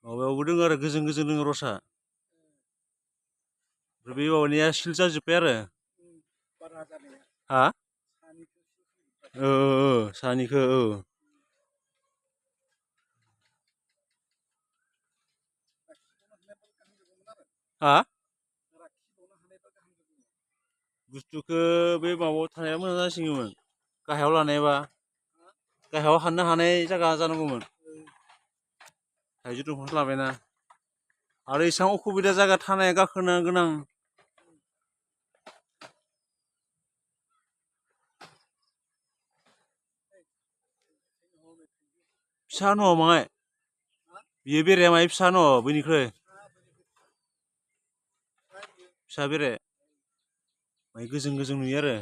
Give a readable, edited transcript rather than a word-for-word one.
माबायावबो दङ आरो गोजों गोजों दङ रसा ओमफ्राय बे माबानिया सिल जाजोब्बाय आरो हा सानिखौ हा बुस्थुखौ बे माबायाव थानाया मोजां जासिगौमोन गाहायाव लानायबा गाहायाव हाननो हानाय जायगा जानांगौमोन थाइजौ दंफांखौ लाबायना आरो एसेबां असुबिदा जायगा थानाया गाखोनो गोनां फिसा न' माहाय बियो बेराया माहाय फिसा न' बैनिख्रुइ फिसा बेरे माहाय गोजों गोजों नुयो आरो